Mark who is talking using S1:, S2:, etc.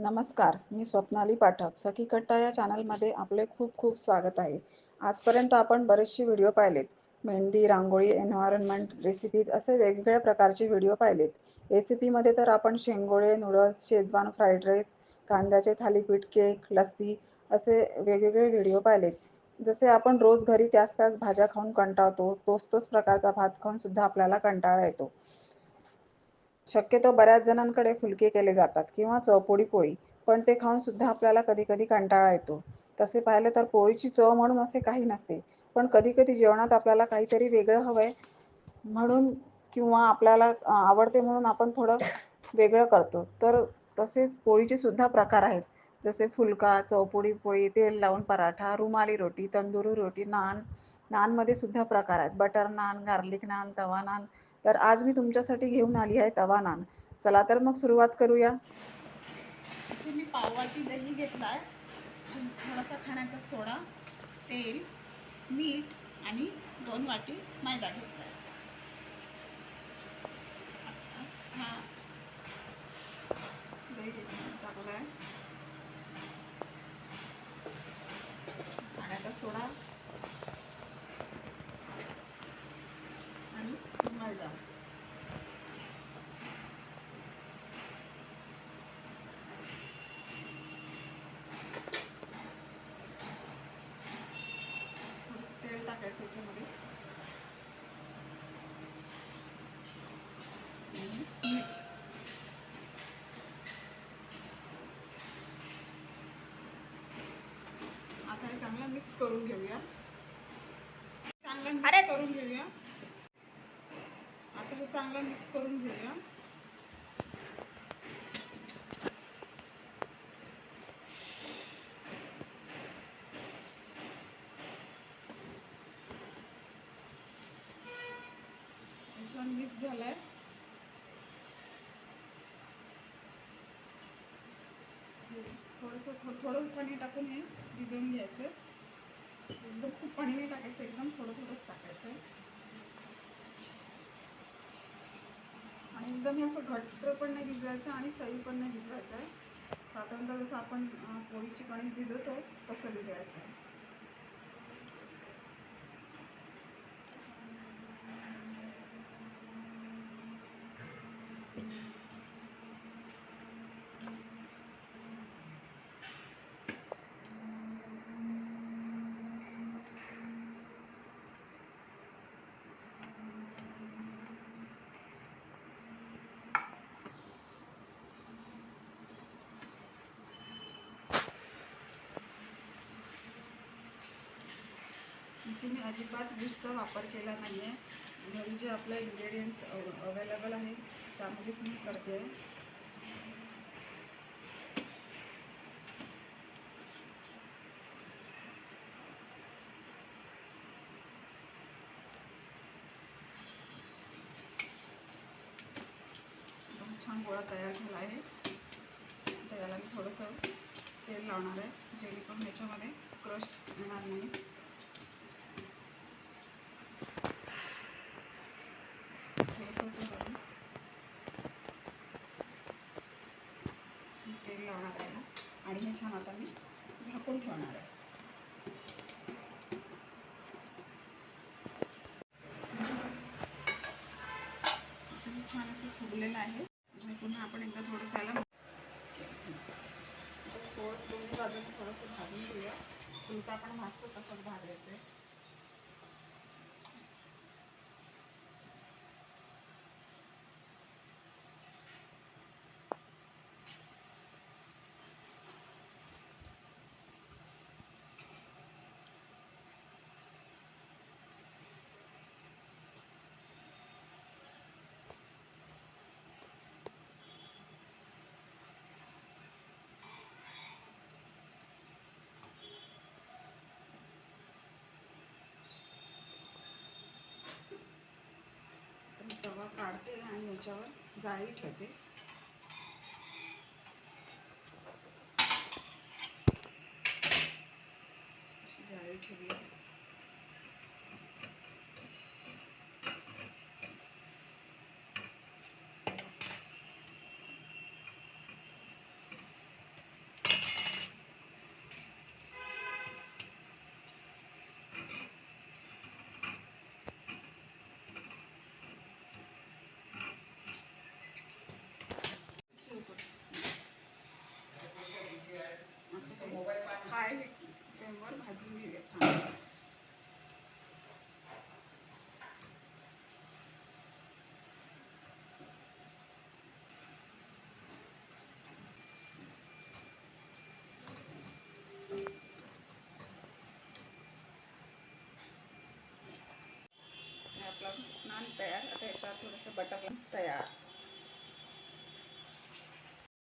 S1: नमस्कार, मी स्वप्नाली पाठक. सखी कट्टा या चॅनलमध्ये आपले खूप खूप स्वागत आहे. आजपर्यंत आपण बरेचसे व्हिडिओ पाहिलेत. मेहंदी, रांगोळी, एन्व्हायरमेंट, रेसिपीज असे वेगवेगळ्या प्रकारचे व्हिडिओ पाहिलेत. रेसिपीमध्ये तर आपण shengole, noodles, Schezwan fried rice, कांद्याचे थालीपीठ, केक, लस्सी असे वेगवेगळे व्हिडिओ पाहिलेत. जसे आपण रोज घरी त्याच त्याच भाज्या खाऊन कंटाळतो, तोच तोच प्रकारचा भात खाऊन सुद्धा आपल्याला कंटाळा येतो. शक्यतो बऱ्याच जणांकडे फुलके केले जातात किंवा चवपोळी पोळी, पण ते खाऊन सुद्धा आपल्याला कधी कधी कंटाळा येतो. तसे पाहिले तर पोळीची चव म्हणून असे काही नसते, पण कधी कधी जेवणात आपल्याला काहीतरी वेगळं हवंय म्हणून किंवा आपल्याला आवडते म्हणून आपण थोडं वेगळं करतो. तर तसेच पोळीचे सुद्धा प्रकार आहेत. जसे फुलका, चवपोळी पोळी, तेल लावून पराठा, रुमाली रोटी, तंदुरी रोटी, नान. नानमध्ये सुद्धा प्रकार आहेत. बटर नान, गार्लिक नान, तवा नान. तर आज मी तुमच्यासाठी घेऊन आली आहे तवा नान. चला तर मग सुरुवात करूया.
S2: इथे मी पाववाटी दही घेतलाय, थोडासा खाण्याचा सोडा, तेल, मीठ आणि 2 वाटी मैदा घेतलाय. हा दही टाकलाय, खाण्याचा सोडा आणि मैदा. थोडंसं तेल टाकायचं याच्यामध्ये आणि मीठ. आता हे चांगलं मिक्स करून घेऊया. आता हे चांगलं मिक्स करून घेऊया. छान मिक्स झालाय. थोडं पाणी टाकून हे भिजवून घ्यायचं. एकदम खूप पाणी नाही टाकायचं, एकदम थोडंच टाकायचं आहे. आणि एकदम हे असं घट्ट पण नाही भिजवायचं आणि सैल पण नाही भिजवायचं आहे. साधारणतः जसं आपण पोळीची कणिक भिजवतो तसं भिजवायचं आहे. इथे मी अजिबात विषचा वापर केला नाही आहे. घरी जे आपले इन्ग्रेडियंट्स अवेलेबल आहे त्यामध्येच मी करते आहे. छान गोळा तयार झाला आहे. आता याला मी थोडंसं तेल लावणार आहे, जेणेकरून ह्याच्यामध्ये क्रश येणार नाही. थोडंसं असं लावून तेल लावणार आहे आणि हे छान आता मी झाकून ठेवणार आहे. हे छान असं फुगलेलं आहे. पुन्हा आपण एकदा थोडंसं याला दोन्ही बाजूने थोडंसं भाजून घेऊया. फुलका आपण भाजतो तसंच भाजायचं आहे. तवा काढते आणि याच्यावर जाळी ठेवते. अशी जाळी ठेवूया.
S1: थोडंसं बटर तयार.